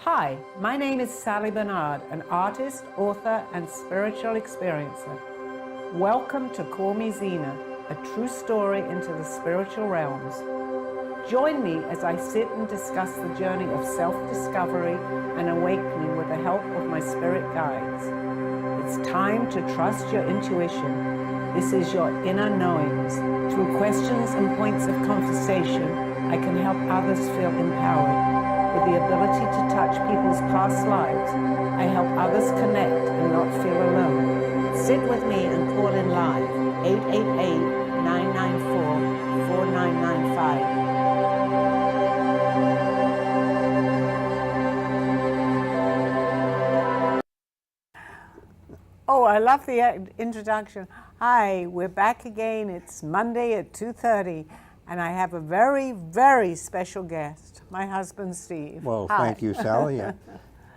Hi, my name is Sally Bernard, an artist, author, and spiritual experiencer. Welcome to Call Me Zena, a true story into the spiritual realms. Join me as I sit and discuss the journey of self-discovery and awakening with the help of my spirit guides. It's time to trust your intuition. This is your inner knowings. Through questions and points of conversation, I can help others feel empowered. With the ability to touch people's past lives, I help others connect and not feel alone. Sit with me and call in live, 888-994-4995. Oh, I love the introduction. Hi, we're back again. It's Monday at 2:30, and I have a very, very special guest, my husband, Steve. Well, Hi. Thank you, Sally.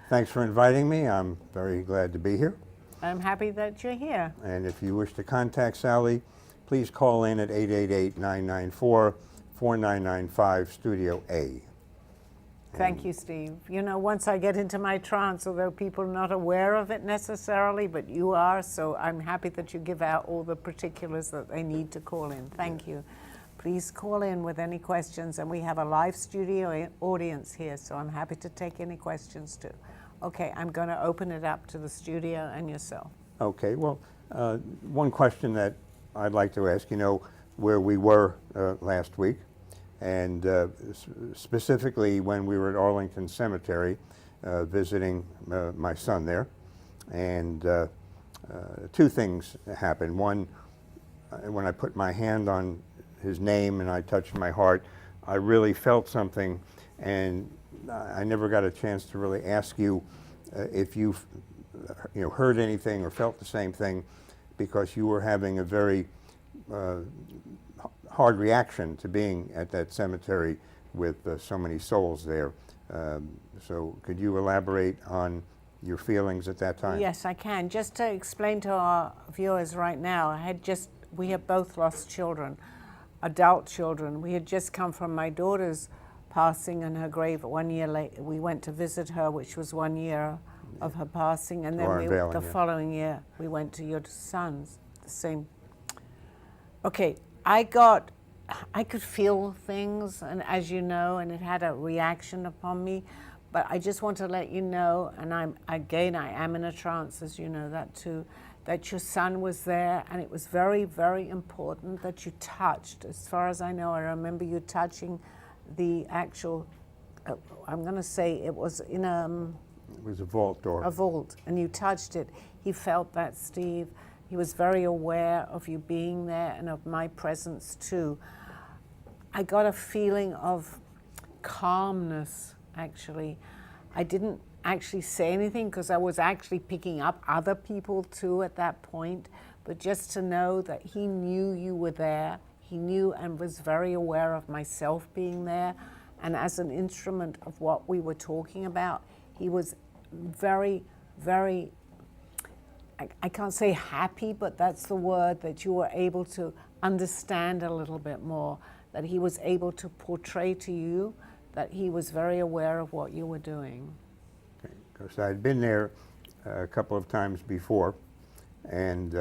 Thanks for inviting me. I'm very glad to be here. I'm happy that you're here. And if you wish to contact Sally, please call in at 888-994-4995, Studio A. Thank you, Steve. You know, once I get into my trance, although people are not aware of it necessarily, but you are, so I'm happy that you give out all the particulars that they need to call in. Thank you. Please call in with any questions, and we have a live studio audience here, so I'm happy to take any questions too. Okay, I'm going to open it up to the studio and yourself. Okay, well, one question that I'd like to ask, you know, where we were last week, and specifically when we were at Arlington Cemetery visiting my son there, and two things happened. One, when I put my hand on his name and I touched my heart, I really felt something, and I never got a chance to really ask you if you've heard anything or felt the same thing, because you were having a very hard reaction to being at that cemetery with so many souls there. So could you elaborate on your feelings at that time? Yes, I can. Just to explain to our viewers right now, we have both lost children, adult children. We had just come from my daughter's passing in her grave 1 year later. We went to visit her, which was 1 year of her passing, and then the following year we went to your son's, the same. Okay, I could feel things, and as you know, and it had a reaction upon me, but I just want to let you know, and I am in a trance, as you know that too, that your son was there, and it was very, very important that you touched. As far as I know, I remember you touching the actual, I'm going to say it was in It was a vault door. A vault, and you touched it. He felt that, Steve. He was very aware of you being there and of my presence too. I got a feeling of calmness, actually. I didn't actually say anything because I was actually picking up other people too at that point, but just to know that he knew you were there. He knew and was very aware of myself being there, and as an instrument of what we were talking about, he was very, very, I can't say happy, but that's the word, that you were able to understand a little bit more, that he was able to portray to you that he was very aware of what you were doing. Okay, because I'd been there a couple of times before, and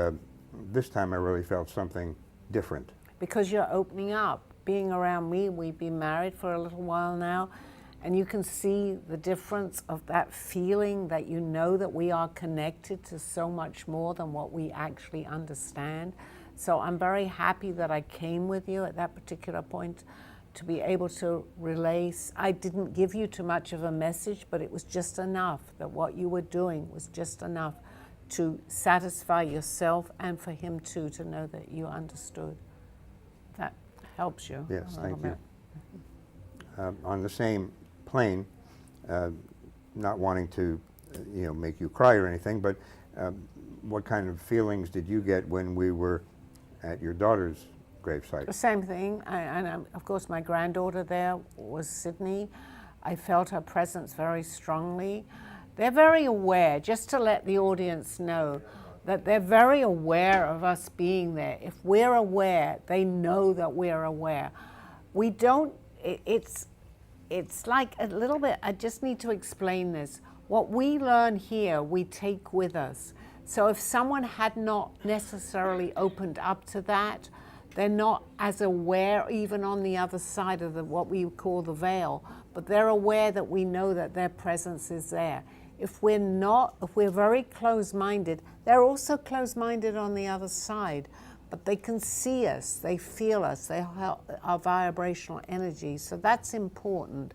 this time I really felt something different. Because you're opening up, being around me. We've been married for a little while now, and you can see the difference of that feeling that you know that we are connected to so much more than what we actually understand. So I'm very happy that I came with you at that particular point to be able to relay. I didn't give you too much of a message, but it was just enough, that what you were doing was just enough to satisfy yourself and for him too, to know that you understood. That helps you. Yes, thank you. On the same plane, not wanting to make you cry or anything, but what kind of feelings did you get when we were at your daughter's gravesite? The same thing, and of course my granddaughter there was Sydney. I felt her presence very strongly. They're very aware, just to let the audience know, that they're very aware of us being there. If we're aware, they know that we're aware. We don't, it's like a little bit, I just need to explain this. What we learn here, we take with us. So if someone had not necessarily opened up to that, they're not as aware even on the other side of what we call the veil, but they're aware that we know that their presence is there. If we're not, if we're very closed-minded, they're also closed-minded on the other side, but they can see us, they feel us, they help our vibrational energy, so that's important.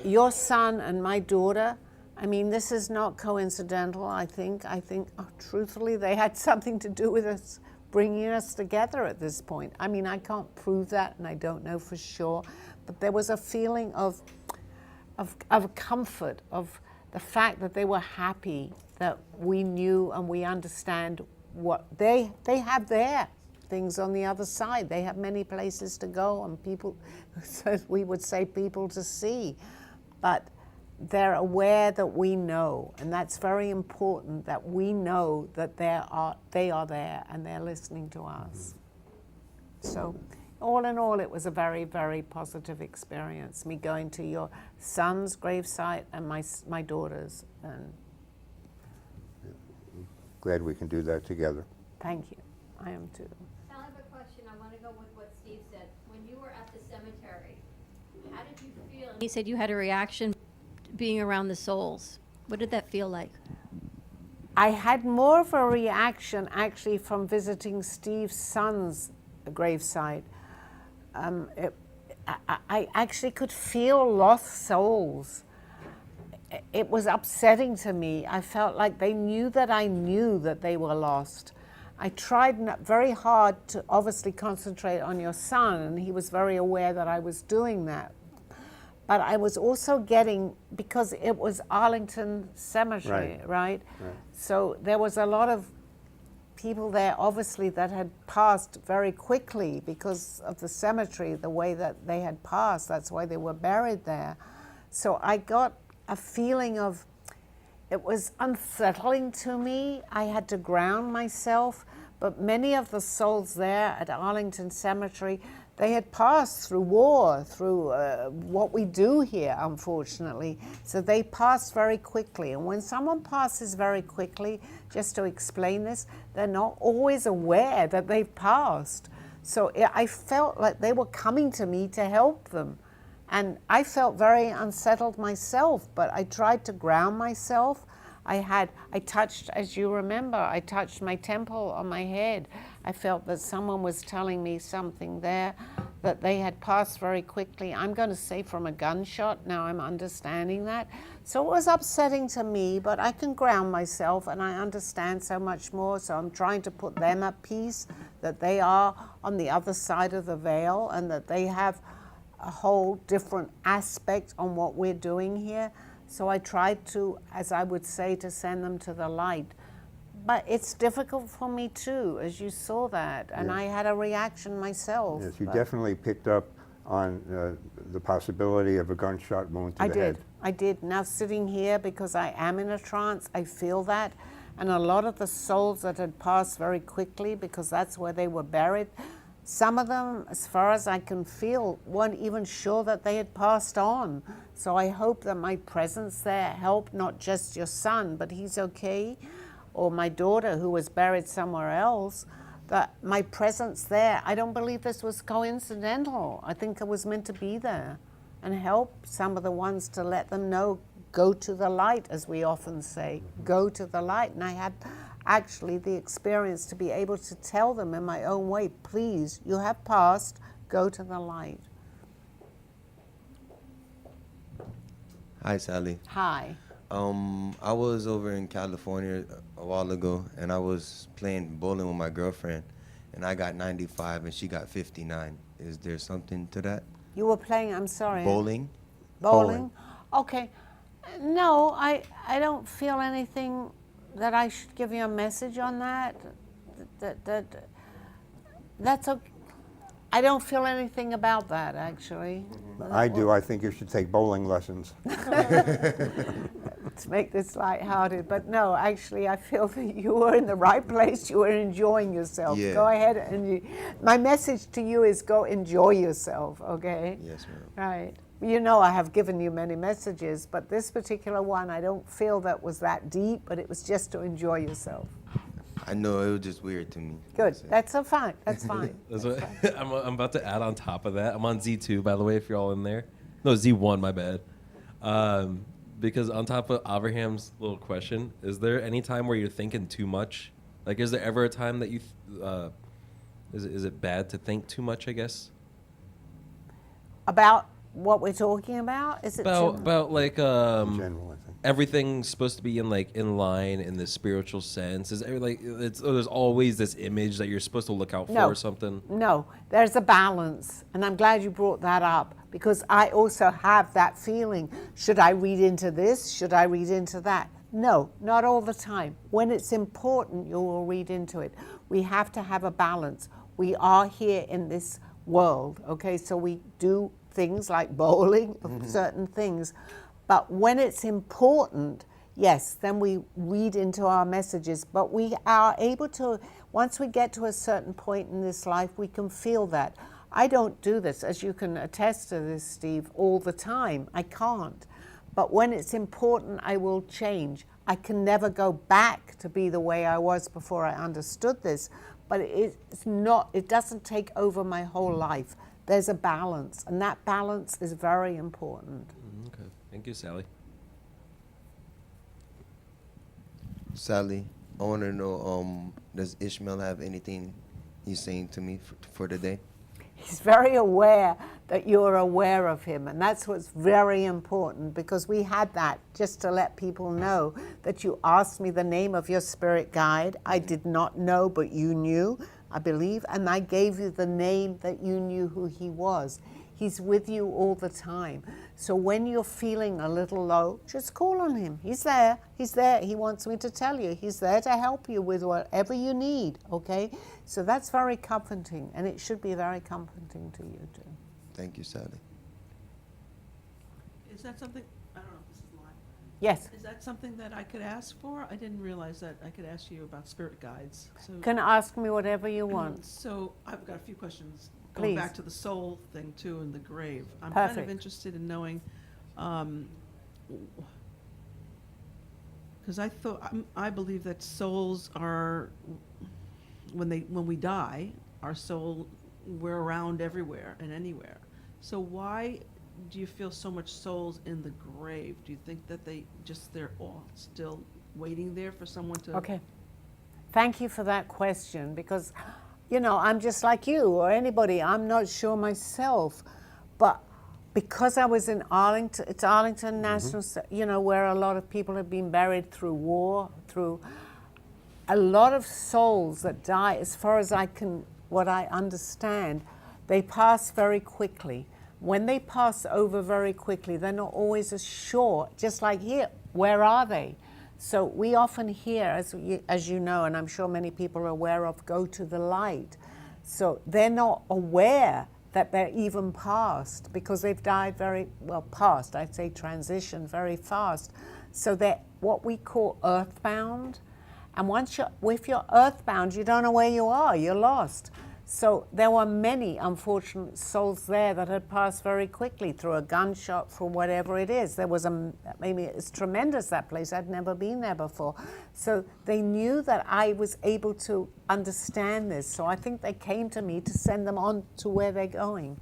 Your son and my daughter, I mean, this is not coincidental, I think, truthfully, they had something to do with us bringing us together at this point. I mean, I can't prove that, and I don't know for sure, but there was a feeling of comfort, of the fact that they were happy, that we knew and we understand what they have their things on the other side. They have many places to go and people, so we would say people to see, but they're aware that we know, and that's very important, that we know that they are there and they're listening to us. So all in all, it was a very, very positive experience, me going to your son's gravesite and my daughter's. And glad we can do that together. thank you. I am too. Sal, I have a question. I want to go with what Steve said. When you were at the cemetery, how did you feel? He said you had a reaction being around the souls. What did that feel like? I had more of a reaction actually from visiting Steve's son's gravesite. I actually could feel lost souls. It was upsetting to me. I felt like they knew that I knew that they were lost. I tried very hard to obviously concentrate on your son, and he was very aware that I was doing that. But I was also getting, because it was Arlington Cemetery, right? So there was a lot of people there, obviously, that had passed very quickly because of the cemetery, the way that they had passed. That's why they were buried there. So I got a feeling of, it was unsettling to me. I had to ground myself, but many of the souls there at Arlington Cemetery, they had passed through war, through what we do here, unfortunately. So they passed very quickly. And when someone passes very quickly, just to explain this, they're not always aware that they've passed. So I felt like they were coming to me to help them. And I felt very unsettled myself, but I tried to ground myself. I touched, as you remember, I touched my temple on my head. I felt that someone was telling me something there, that they had passed very quickly. I'm going to say from a gunshot, now I'm understanding that. So it was upsetting to me, but I can ground myself and I understand so much more. So I'm trying to put them at peace, that they are on the other side of the veil and that they have a whole different aspect on what we're doing here. So I tried to, as I would say, to send them to the light. But it's difficult for me too, as you saw that, and I had a reaction myself. Yes, you definitely picked up on the possibility of a gunshot wound to the head. I did. Now sitting here, because I am in a trance, I feel that. And a lot of the souls that had passed very quickly, because that's where they were buried, some of them, as far as I can feel, weren't even sure that they had passed on. So I hope that my presence there helped not just your son, but he's okay, or my daughter who was buried somewhere else, that my presence there, I don't believe this was coincidental. I think I was meant to be there and help some of the ones to let them know, go to the light, as we often say, go to the light. And I had actually the experience to be able to tell them in my own way, please, you have passed, go to the light. Hi, Sally. Hi. I was over in California a while ago, and I was playing bowling with my girlfriend, and I got 95 and she got 59. Is there something to that? You were playing, I'm sorry. Bowling? Bowling? Okay. No, I don't feel anything that I should give you a message on that. That's okay. I don't feel anything about that, actually. I do. I think you should take bowling lessons. To make this lighthearted, but no, actually, I feel that you were in the right place. You were enjoying yourself. Yeah. Go ahead, and my message to you is go enjoy yourself, okay? Yes, ma'am. Right. You know, I have given you many messages, but this particular one, I don't feel that was that deep, but it was just to enjoy yourself. I know it was just weird to me. Good. So- That's a fine. That's fine. That's what, I'm about to add on top of that. I'm on Z2, by the way, if you're all in there. No, Z1, my bad. Because on top of Abraham's little question, is there any time where you're thinking too much? Like, is there ever a time that you, is it bad to think too much, I guess? About what we're talking about? Is it About like, In general, I think. everything's supposed to be in line in the spiritual sense. Is there, like, there's always this image that you're supposed to look out for No. or something? No, there's a balance, and I'm glad you brought that up because I also have that feeling. Should I read into this? Should I read into that? No, not all the time. When it's important, you will read into it. We have to have a balance. We are here in this world, okay? So we do things like bowling, certain things. But when it's important, yes, then we read into our messages. But we are able to, once we get to a certain point in this life, we can feel that. I don't do this, as you can attest to this, Steve, all the time. I can't. But when it's important, I will change. I can never go back to be the way I was before I understood this. But it's not, it doesn't take over my whole life. There's a balance, and that balance is very important. Okay. Thank you, Sally. Sally, I want to know, does Ishmael have anything he's saying to me for today? He's very aware that you're aware of him, and that's what's very important, because we had that just to let people know that you asked me the name of your spirit guide. I did not know, but you knew, I believe, and I gave you the name that you knew who he was. He's with you all the time. So when you're feeling a little low, just call on him. He's there. He's there. He wants me to tell you. He's there to help you with whatever you need, okay? So that's very comforting, and it should be very comforting to you too. Thank you, Sally. Is that something, I don't know if this is live. Yes. Is that something that I could ask for? I didn't realize that I could ask you about spirit guides. So, Can ask me whatever you want. so I've got a few questions. Going Please. back to the soul thing too, and the grave. I'm kind Perfect. of interested in knowing, because I believe that souls are, when we die, our soul, we're around everywhere and anywhere. So why do you feel so much souls in the grave? Do you think that they're all still waiting there for someone to? Okay. Thank you for that question, because, you know, I'm just like you or anybody. I'm not sure myself. But because I was in Arlington, it's Arlington National, you know, where a lot of people have been buried through war, through a lot of souls that die, as far as what I understand, they pass very quickly. When they pass over very quickly, they're not always as sure, just like here, where are they? So we often hear, as you know, and I'm sure many people are aware of, go to the light. So they're not aware that they're even past, because they've died past, I'd say transition very fast. So they're what we call earthbound. And if you're earthbound, you don't know where you are, you're lost. So there were many unfortunate souls there that had passed very quickly through a gunshot, for whatever it is. There was maybe it's tremendous, that place. I'd never been there before. So they knew that I was able to understand this. So I think they came to me to send them on to where they're going.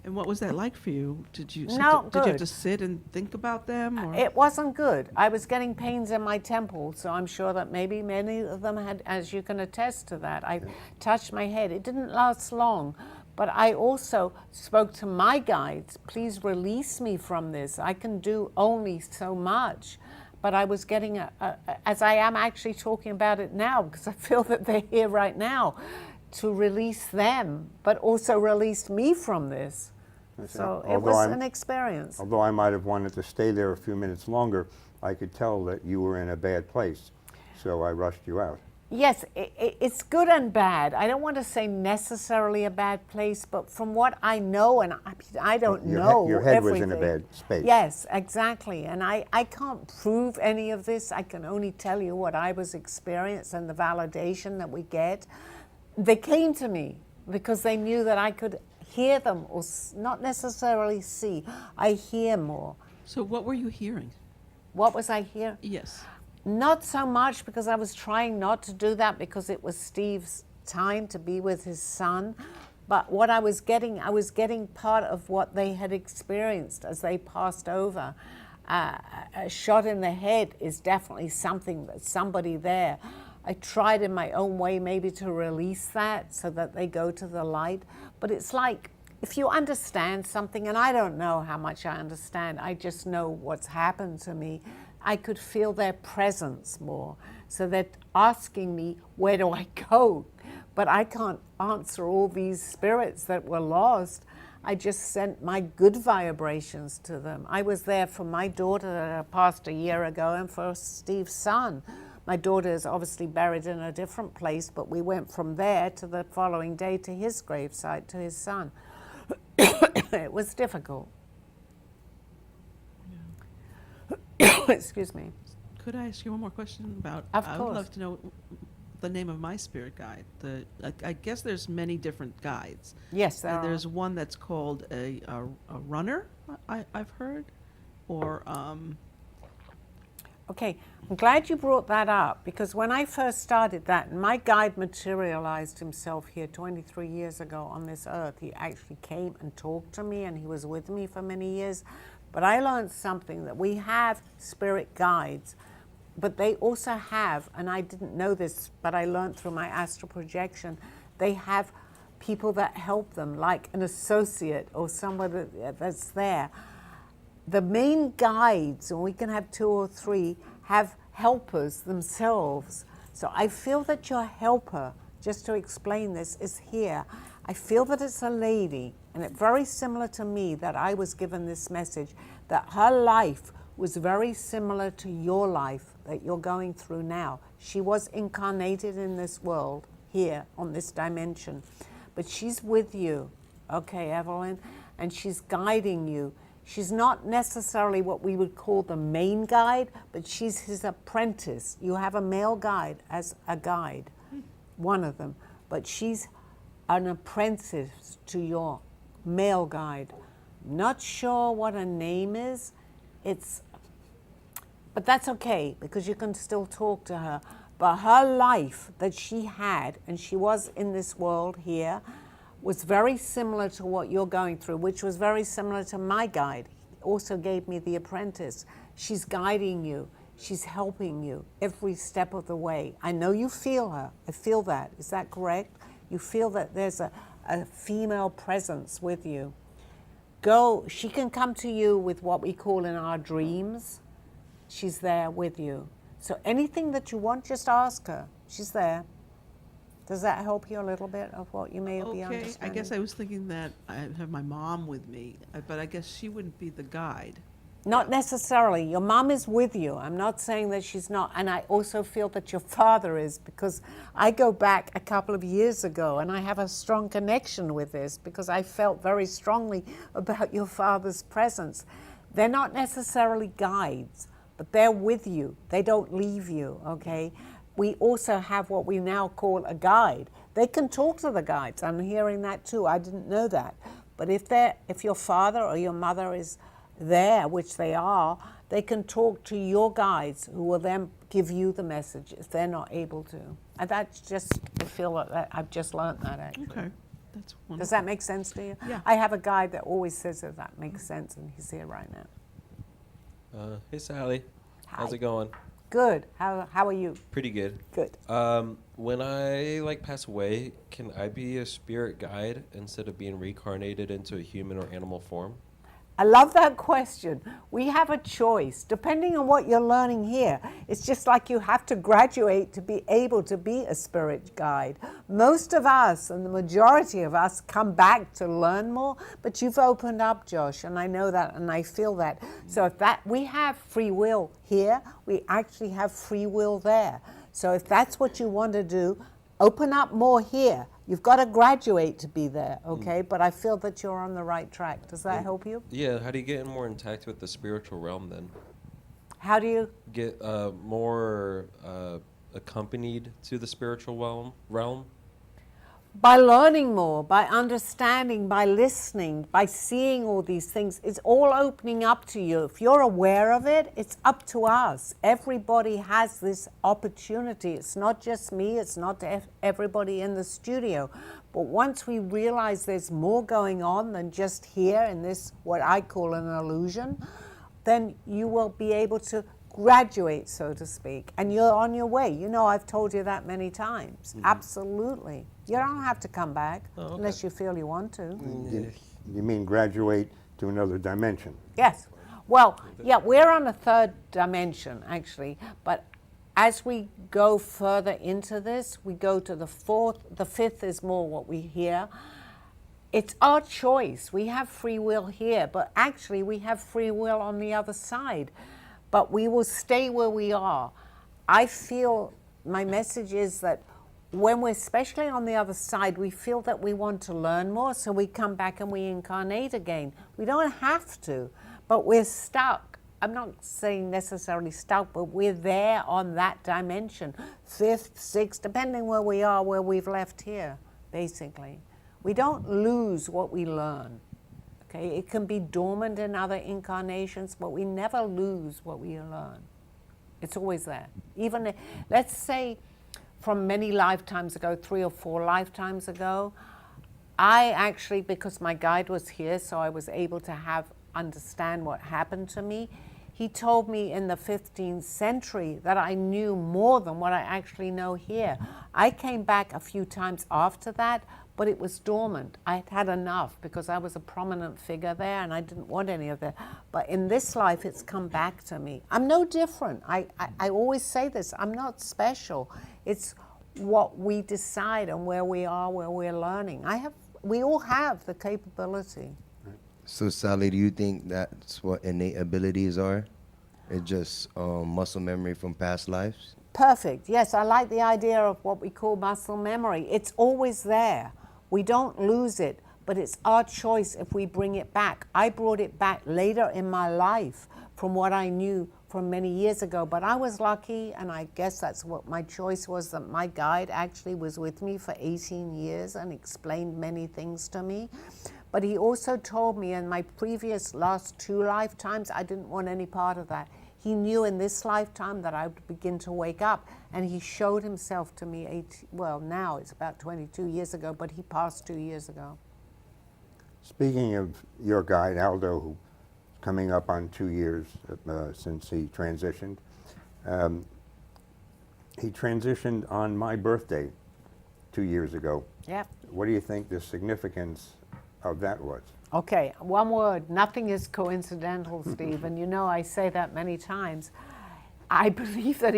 And what was that like for you? Did you Not did you have good. to sit and think about them? Or? It wasn't good. I was getting pains in my temple, so I'm sure that maybe many of them had, as you can attest to that. I touched my head. It didn't last long, but I also spoke to my guides, please release me from this. I can do only so much. But I was getting, as I am actually talking about it now, because I feel that they're here right now, to release them, but also release me from this. So it was an experience. Although I might have wanted to stay there a few minutes longer, I could tell that you were in a bad place, so I rushed you out. Yes, it's good and bad. I don't want to say necessarily a bad place, but from what I know, and I don't know Your head everything. was in a bad space. Yes, exactly. And I can't prove any of this. I can only tell you what I was experiencing and the validation that we get. They came to me because they knew that I could hear them, or not necessarily see. I hear more. So what were you hearing? What was I hearing? Yes. Not so much, because I was trying not to do that because it was Steve's time to be with his son. But what I was getting part of what they had experienced as they passed over. A shot in the head is definitely something that somebody there. I tried in my own way maybe to release that so that they go to the light. But it's like, if you understand something, and I don't know how much I understand, I just know what's happened to me, I could feel their presence more. So they're asking me, where do I go? But I can't answer all these spirits that were lost. I just sent my good vibrations to them. I was there for my daughter that passed a year ago and for Steve's son. My daughter is obviously buried in a different place, but we went from there to the following day to his gravesite, to his son. It was difficult. Excuse me. Could I ask you one more question about? Of I course. would love to know the name of my spirit guide. I guess there's many different guides. Yes, there And are. there's one that's called a runner. I've heard, or Okay, I'm glad you brought that up, because when I first started that, my guide materialized himself here 23 years ago on this earth. He actually came and talked to me, and he was with me for many years. But I learned something, that we have spirit guides, but they also have, and I didn't know this, but I learned through my astral projection, they have people that help them, like an associate or somebody that's there. The main guides, and we can have 2 or 3, have helpers themselves. So I feel that your helper, just to explain this, is here. I feel that it's a lady, and it's very similar to me, that I was given this message, that her life was very similar to your life that you're going through now. She was incarnated in this world, here, on this dimension. But she's with you, okay, Evelyn? And she's guiding you. She's not necessarily what we would call the main guide, but she's his apprentice. You have a male guide as a guide, one of them, but she's an apprentice to your male guide. Not sure what her name is. But that's okay, because you can still talk to her. But her life that she had, and she was in this world here, was very similar to what you're going through, which was very similar to my guide. He also gave me the apprentice. She's guiding you. She's helping you every step of the way. I know you feel her. I feel that. Is that correct? You feel that there's a female presence with you. She can come to you with what we call in our dreams. She's there with you. So anything that you want, just ask her. She's there. Does that help you a little bit of what you may be understanding? I guess I was thinking that I have my mom with me, but I guess she wouldn't be the guide. Not necessarily. Your mom is with you. I'm not saying that she's not. And I also feel that your father is, because I go back a couple of years ago and I have a strong connection with this, because I felt very strongly about your father's presence. They're not necessarily guides, but they're with you. They don't leave you, okay? We also have what we now call a guide. They can talk to the guides. I'm hearing that too. I didn't know that. But if your father or your mother is there, which they are, they can talk to your guides, who will then give you the message if they're not able to. And that's just, I feel like that I've just learned that, actually. Okay, that's wonderful. Does that make sense to you? Yeah. I have a guide that always says that makes sense, and he's here right now. Hey, Sally. How's Hi. it going? Good. How are you? Pretty good. Good. When I pass away, can I be a spirit guide instead of being reincarnated into a human or animal form? I love that question. We have a choice, depending on what you're learning here. It's just like you have to graduate to be able to be a spirit guide. Most of us, and the majority of us, come back to learn more, but you've opened up, Josh, and I know that, and I feel that. So if we have free will here, we actually have free will there. So if that's what you want to do, open up more here. You've got to graduate to be there, okay? But I feel that you're on the right track. Does that help you? Yeah, how do you get more intact with the spiritual realm then? How do you? Get more accompanied to the spiritual realm? by learning more, by understanding, by listening, by seeing all these things. It's all opening up to you. If you're aware of it, it's up to us. Everybody has this opportunity. It's not just me, it's not everybody in the studio. But once we realize there's more going on than just here in this, what I call an illusion, then you will be able to graduate, so to speak, and you're on your way. You know, I've told you that many times. Absolutely. You don't have to come back unless you feel you want to. You mean graduate to another dimension? Yes. Well, yeah, we're on a third dimension, actually, but as we go further into this, we go to the fourth. The fifth is more what we hear. It's our choice. We have free will here, but actually we have free will on the other side. But we will stay where we are. I feel my message is that when we're especially on the other side, we feel that we want to learn more, so we come back and we incarnate again. We don't have to, but we're stuck. I'm not saying necessarily stuck, but we're there on that dimension, fifth, sixth, depending where we are, where we've left here, basically. We don't lose what we learn. Okay, it can be dormant in other incarnations, but we never lose what we learn. It's always there. Even, let's say, from many lifetimes ago, 3 or 4 lifetimes ago, I actually, because my guide was here, so I was able to understand what happened to me. He told me in the 15th century that I knew more than what I actually know here. I came back a few times after that, but it was dormant. I had had enough because I was a prominent figure there and I didn't want any of that. But in this life, it's come back to me. I'm no different. I always say this, I'm not special. It's what we decide and where we are, where we're learning. We all have the capability. So, Sally, do you think that's what innate abilities are? It's just muscle memory from past lives? Perfect. Yes, I like the idea of what we call muscle memory. It's always there. We don't lose it, but it's our choice if we bring it back. I brought it back later in my life from what I knew from many years ago, but I was lucky, and I guess that's what my choice was, that my guide actually was with me for 18 years and explained many things to me. But he also told me in my previous last 2 lifetimes, I didn't want any part of that. He knew in this lifetime that I would begin to wake up, and he showed himself to me, now it's about 22 years ago, but he passed 2 years ago. Speaking of your guide, Aldo, who's coming up on 2 years since he transitioned, he transitioned on my birthday 2 years ago. Yeah. What do you think the significance of that was? Okay, one word, nothing is coincidental, Steve, and you know I say that many times. I believe that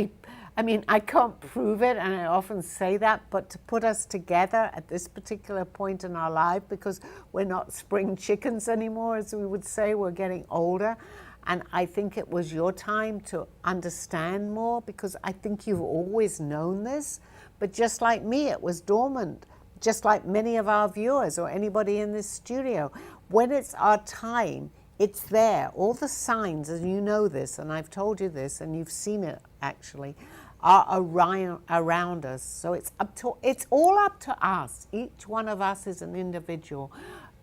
I can't prove it, and I often say that, but to put us together at this particular point in our life, because we're not spring chickens anymore, as we would say, we're getting older, and I think it was your time to understand more, because I think you've always known this, but just like me, it was dormant. Just like many of our viewers or anybody in this studio. When it's our time, it's there. All the signs, and you know this, and I've told you this, and you've seen it actually, are around us. So it's all up to us. Each one of us is an individual.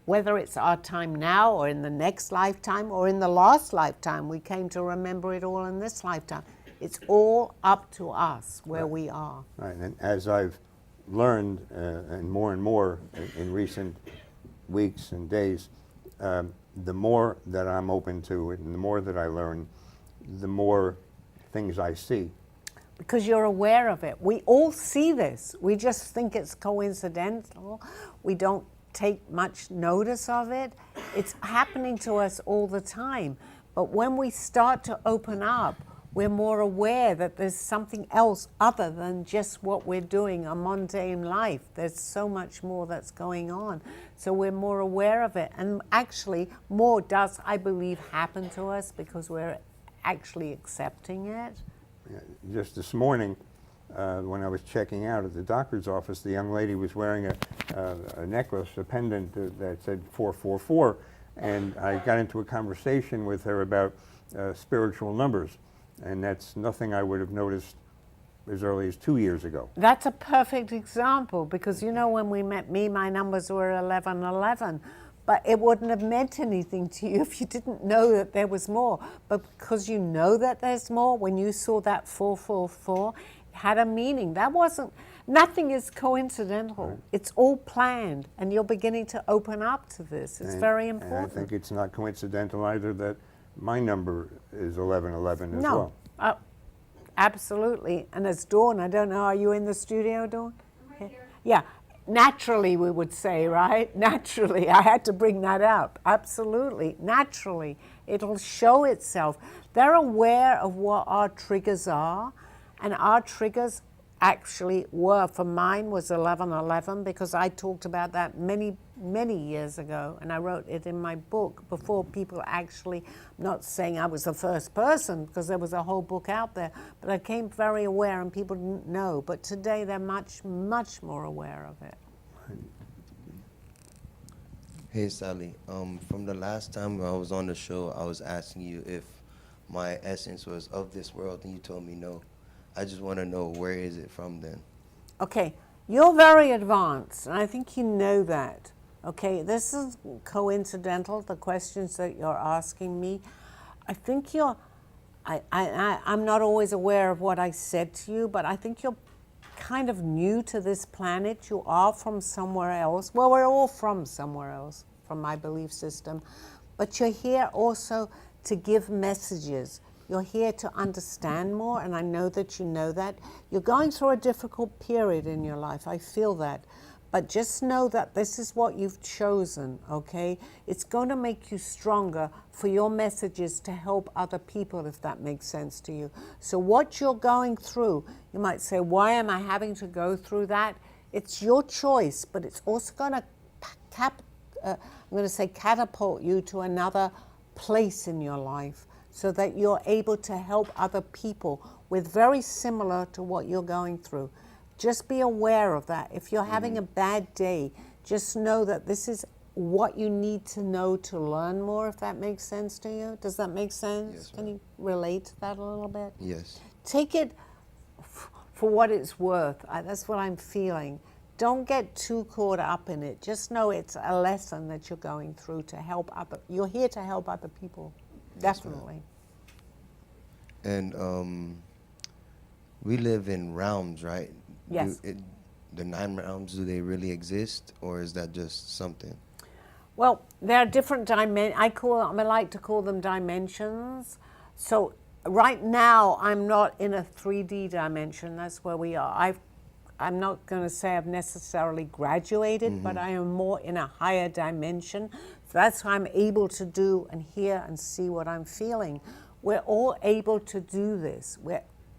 Whether it's our time now or in the next lifetime or in the last lifetime, we came to remember it all in this lifetime. It's all up to us where we are. Right, and as I've learned and more in recent weeks and days, the more that I'm open to it and the more that I learn, the more things I see. Because you're aware of it. We all see this. We just think it's coincidental. We don't take much notice of it. It's happening to us all the time. But when we start to open up, we're more aware that there's something else other than just what we're doing, a mundane life. There's so much more that's going on. So we're more aware of it. And actually, more does, I believe, happen to us because we're actually accepting it. Just this morning, when I was checking out at the doctor's office, the young lady was wearing a necklace, a pendant that said 444. And I got into a conversation with her about spiritual numbers. And that's nothing I would have noticed as early as 2 years ago. That's a perfect example because you know when we met me, my numbers were 1111, but it wouldn't have meant anything to you if you didn't know that there was more. But because you know that there's more, when you saw that 444, it had a meaning. That wasn't, nothing is coincidental. Right. It's all planned, and you're beginning to open up to this. It's very important. And I think it's not coincidental either that my number is 1111 as well. No. Absolutely. And as Dawn, I don't know, are you in the studio, Dawn? I'm right here. Yeah. Naturally, we would say, right? Naturally. I had to bring that up. Absolutely. Naturally. It'll show itself. They're aware of what our triggers are. And our triggers actually were, for mine was 1111 because I talked about that many years ago, and I wrote it in my book before people actually, I'm not saying I was the first person because there was a whole book out there, but I came very aware and people didn't know. But today they're much more aware of it. Hey Sally, from the last time I was on the show, I was asking you if my essence was of this world, and you told me no. I just want to know, where is it from then? Okay, you're very advanced, and I think you know that. Okay, this is coincidental, the questions that you're asking me. I think I'm not always aware of what I said to you, but I think you're kind of new to this planet. You are from somewhere else. Well, we're all from somewhere else, from my belief system. But you're here also to give messages. You're here to understand more, and I know that you know that. You're going through a difficult period in your life. I feel that. But just know that this is what you've chosen, okay? It's going to make you stronger for your messages to help other people, if that makes sense to you. So what you're going through, you might say, why am I having to go through that? It's your choice, but it's also going to catapult you to another place in your life so that you're able to help other people with very similar to what you're going through. Just be aware of that. If you're having a bad day, just know that this is what you need to know to learn more, if that makes sense to you. Does that make sense? Yes, Can you relate to that a little bit? Yes. Take it for what it's worth. That's what I'm feeling. Don't get too caught up in it. Just know it's a lesson that you're going through to help other. You're here to help other people. Definitely. And we live in realms, right? Yes. The 9 realms, do they really exist, or is that just something? Well, there are different dimensions. I like to call them dimensions. So right now, I'm not in a 3D dimension. That's where we are. I'm not going to say I've necessarily graduated, but I am more in a higher dimension. So that's why I'm able to do and hear and see what I'm feeling. We're all able to do this.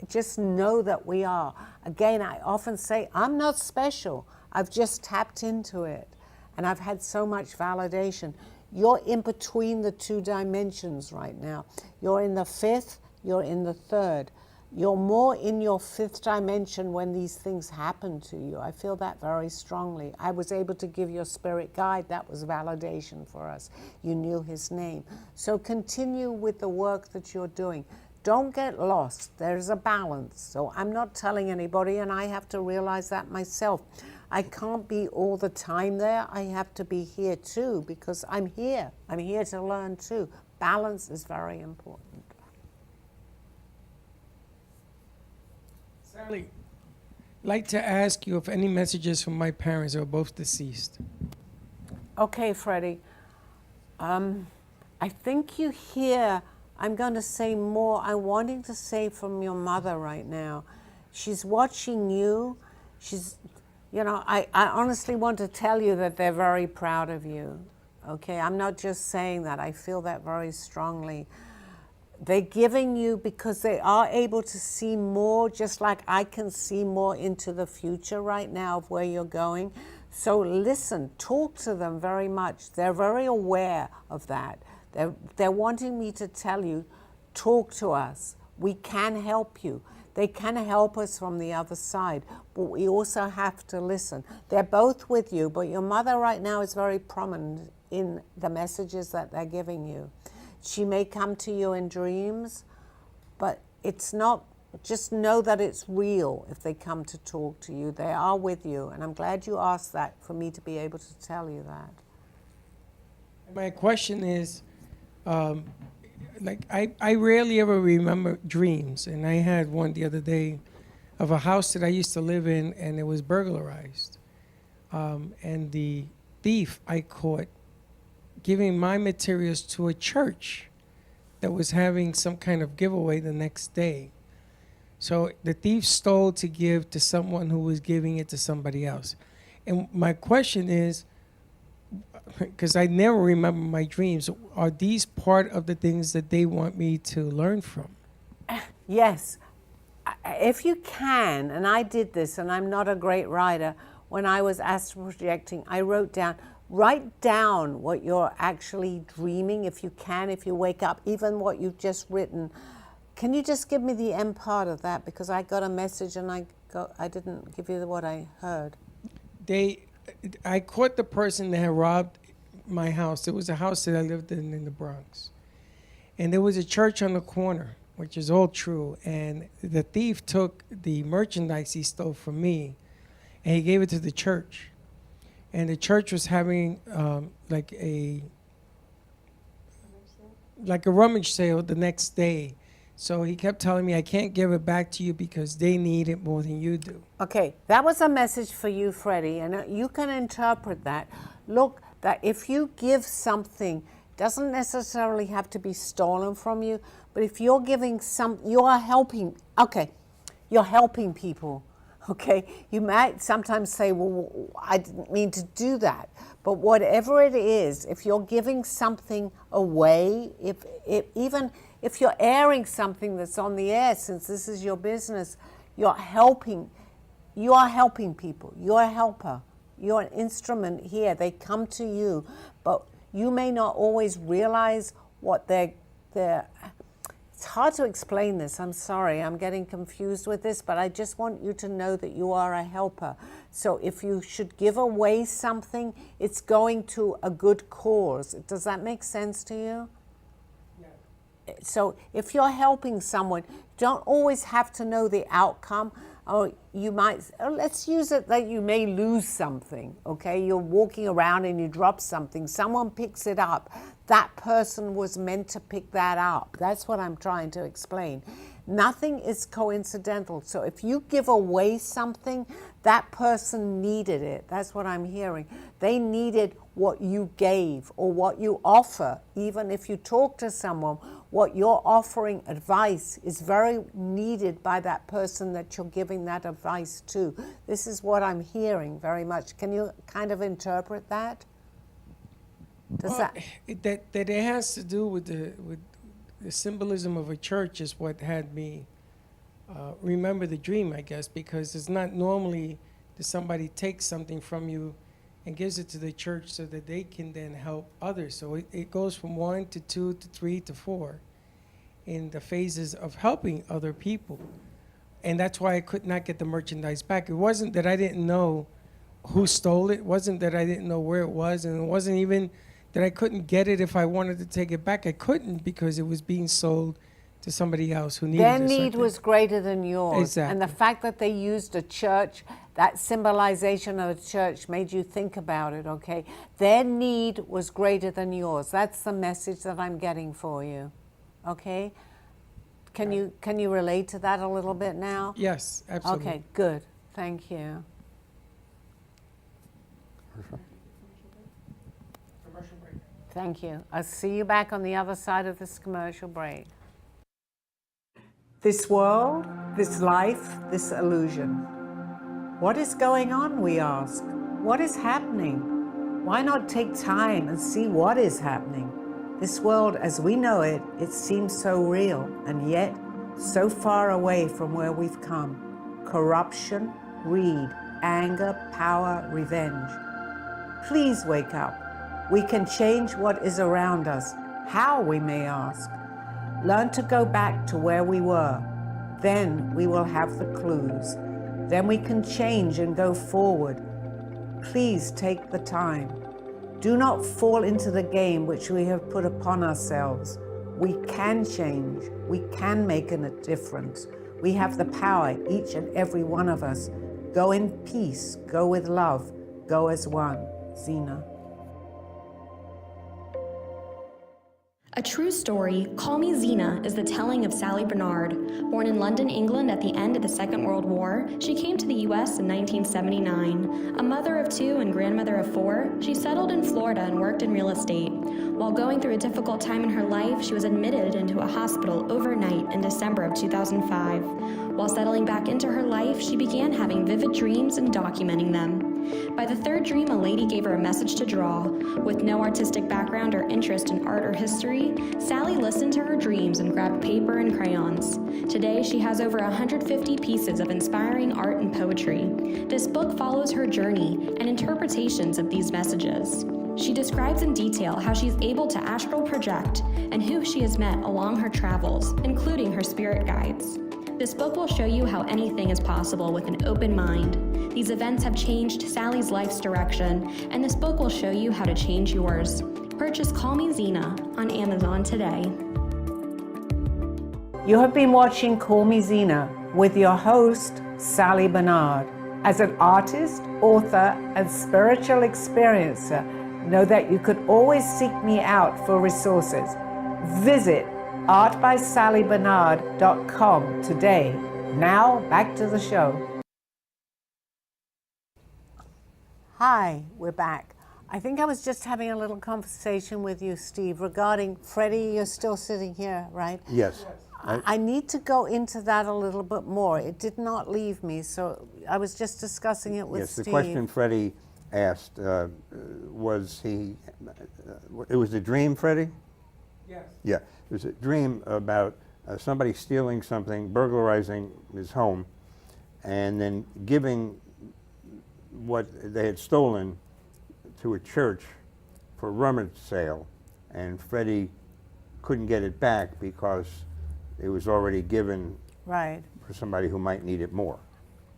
Just know that we are. Again, I often say, I'm not special. I've just tapped into it. And I've had so much validation. You're in between the 2 dimensions right now. You're in the 5th, you're in the 3rd. You're more in your 5th dimension when these things happen to you. I feel that very strongly. I was able to give your spirit guide. That was validation for us. You knew his name. So continue with the work that you're doing. Don't get lost. There's a balance. So I'm not telling anybody, and I have to realize that myself. I can't be all the time there. I have to be here too, because I'm here. I'm here to learn too. Balance is very important. Sally, I'd like to ask you if any messages from my parents who are both deceased. Okay, Freddie. I think you hear, I'm going to say more. I'm wanting to say from your mother right now. She's watching you. I honestly want to tell you that they're very proud of you. Okay, I'm not just saying that. I feel that very strongly. They're giving you because they are able to see more, just like I can see more into the future right now of where you're going. So listen, talk to them very much. They're very aware of that. They're wanting me to tell you, talk to us. We can help you. They can help us from the other side, but we also have to listen. They're both with you, but your mother right now is very prominent in the messages that they're giving you. She may come to you in dreams, but it's not just know that it's real if they come to talk to you. They are with you. And I'm glad you asked that for me to be able to tell you that. My question is, like, I rarely ever remember dreams. And I had one the other day of a house that I used to live in, and it was burglarized. And the thief I caught giving my materials to a church that was having some kind of giveaway the next day. So the thief stole to give to someone who was giving it to somebody else. And my question is, because I never remember my dreams, are these part of the things that they want me to learn from? Yes. If you can, and I did this, and I'm not a great writer, when I was astral projecting, I write down what you're actually dreaming, if you can, if you wake up, even what you've just written. Can you just give me the end part of that? Because I got a message and I didn't give you what I heard. I caught the person that had robbed my house. It was a house that I lived in the Bronx. And there was a church on the corner, which is all true. And the thief took the merchandise he stole from me, and he gave it to the church. And the church was having like a rummage sale the next day. So he kept telling me, I can't give it back to you because they need it more than you do. Okay, that was a message for you, Freddie, and you can interpret that. Look, that if you give something, doesn't necessarily have to be stolen from you, but if you're giving you are helping, okay, you're helping people, okay? You might sometimes say, well, I didn't mean to do that, but whatever it is, if you're giving something away, even if you're airing something that's on the air, since this is your business, you are helping people. You're a helper. You're an instrument here. They come to you, but you may not always realize what they're. It's hard to explain this. I'm sorry. I'm getting confused with this, but I just want you to know that you are a helper. So if you should give away something, it's going to a good cause. Does that make sense to you? So if you're helping someone, you don't always have to know the outcome. Or you might, let's use it that you may lose something, okay? You're walking around and you drop something. Someone picks it up. That person was meant to pick that up. That's what I'm trying to explain. Nothing is coincidental. So if you give away something, that person needed it. That's what I'm hearing. They needed what you gave or what you offer. Even if you talk to someone, what you're offering advice is very needed by that person that you're giving that advice to. This is what I'm hearing very much. Can you kind of interpret that? Does that it has to do with the symbolism of a church is what had me remember the dream, I guess, because it's not normally that somebody takes something from you and gives it to the church so that they can then help others. So it goes from 1 to 2 to 3 to 4 in the phases of helping other people. And that's why I could not get the merchandise back. It wasn't that I didn't know who stole it. It wasn't that I didn't know where it was. And it wasn't even that I couldn't get it if I wanted to take it back. I couldn't because it was being sold to somebody else who needed it. Their need was greater than yours. Exactly. And the fact that they used a church, that symbolization of a church made you think about it, okay? Their need was greater than yours. That's the message that I'm getting for you, okay? Can you relate to that a little bit now? Yes, absolutely. Okay, good. Thank you. Commercial break. Thank you. I'll see you back on the other side of this commercial break. This world, this life, this illusion. What is going on, we ask? What is happening? Why not take time and see what is happening? This world as we know it, it seems so real and yet so far away from where we've come. Corruption, greed, anger, power, revenge. Please wake up. We can change what is around us. How, we may ask? Learn to go back to where we were. Then we will have the clues. Then we can change and go forward. Please take the time. Do not fall into the game which we have put upon ourselves. We can change. We can make a difference. We have the power, each and every one of us. Go in peace, go with love, go as one. Zena. A true story, Call Me Zena is the telling of Sally Bernard. Born in London, England at the end of the Second World War, she came to the U.S. in 1979. A mother of 2 and grandmother of 4, she settled in Florida and worked in real estate. While going through a difficult time in her life, she was admitted into a hospital overnight in December of 2005. While settling back into her life, she began having vivid dreams and documenting them. By the 3rd dream, a lady gave her a message to draw. With no artistic background or interest in art or history, Sally listened to her dreams and grabbed paper and crayons. Today, she has over 150 pieces of inspiring art and poetry. This book follows her journey and interpretations of these messages. She describes in detail how she's able to astral project and who she has met along her travels, including her spirit guides. This book will show you how anything is possible with an open mind. These events have changed Sally's life's direction, and this book will show you how to change yours. Purchase Call Me Zena on Amazon today. You have been watching Call Me Zena with your host, Sally Bernard. As an artist, author, and spiritual experiencer, know that you could always seek me out for resources. Visit artbysallybernard.com today. Now, back to the show. Hi, we're back. I think I was just having a little conversation with you, Steve, regarding Freddie. You're still sitting here, right? Yes. I need to go into that a little bit more. It did not leave me, so I was just discussing it with Yes, Steve. the question Freddie asked was it was a dream, Freddie? Yes. Yeah, it was a dream about somebody stealing something, burglarizing his home, and then giving what they had stolen to a church for a rummage sale, and Freddie couldn't get it back because it was already given Right. for somebody who might need it more.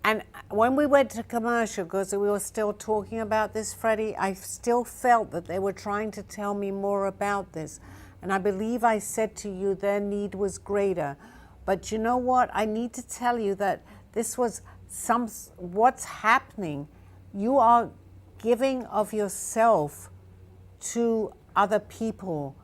And when we went to commercial, because we were still talking about this, Freddie, I still felt that they were trying to tell me more about this. And I believe I said to you their need was greater. But you know what? I need to tell you that this was what's happening. You are giving of yourself to other people,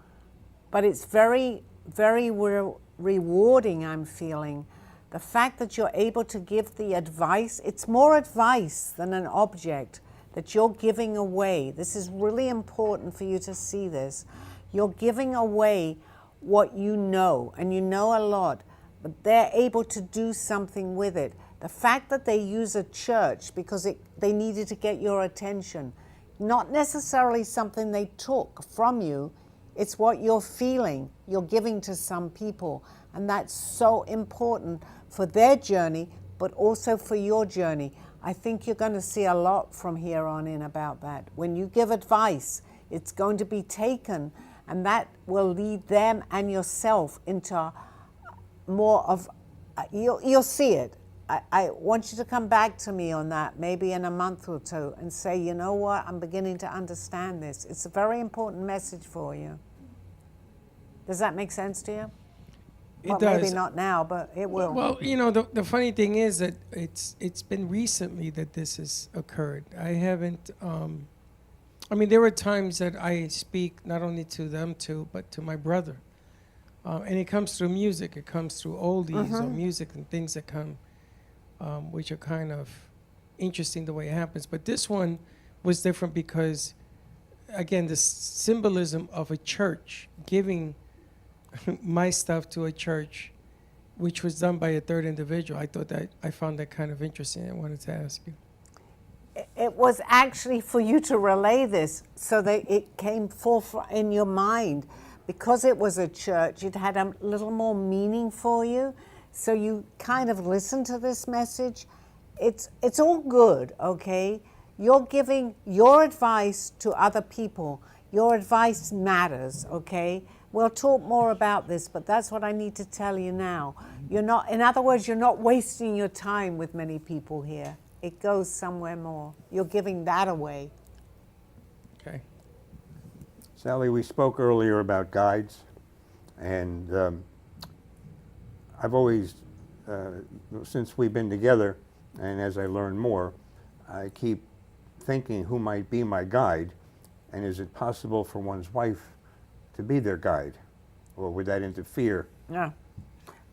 but it's very, very rewarding, I'm feeling. The fact that you're able to give the advice, it's more advice than an object that you're giving away. This is really important for you to see this. You're giving away what you know, and you know a lot, but they're able to do something with it. The fact that they use a church because they needed to get your attention, not necessarily something they took from you, it's what you're feeling, you're giving to some people. And that's so important for their journey, but also for your journey. I think you're going to see a lot from here on in about that. When you give advice, it's going to be taken, and that will lead them and yourself into more of, you'll see it. I want you to come back to me on that, maybe in a month or two, and say, you know what, I'm beginning to understand this. It's a very important message for you. Does that make sense to you? It does. Maybe not now, but it will. Well, you know, the funny thing is that it's been recently that this has occurred. I haven't. I mean, there were times that I speak not only to them two, but to my brother, and it comes through music. It comes through oldies or music and things that come, which are kind of interesting the way it happens. But this one was different because, again, the symbolism of a church giving my stuff to a church, which was done by a third individual. I found that kind of interesting. I wanted to ask you. It was actually for you to relay this so that it came forth in your mind. Because it was a church, it had a little more meaning for you. So you kind of listened to this message. It's all good, okay? You're giving your advice to other people. Your advice matters, okay? We'll talk more about this, but that's what I need to tell you now. You're not, in other words, you're not wasting your time with many people here. It goes somewhere more. You're giving that away. Okay. Sally, we spoke earlier about guides, and I've always since we've been together, and as I learn more, I keep thinking who might be my guide, and is it possible for one's wife to be their guide, or would that interfere? No.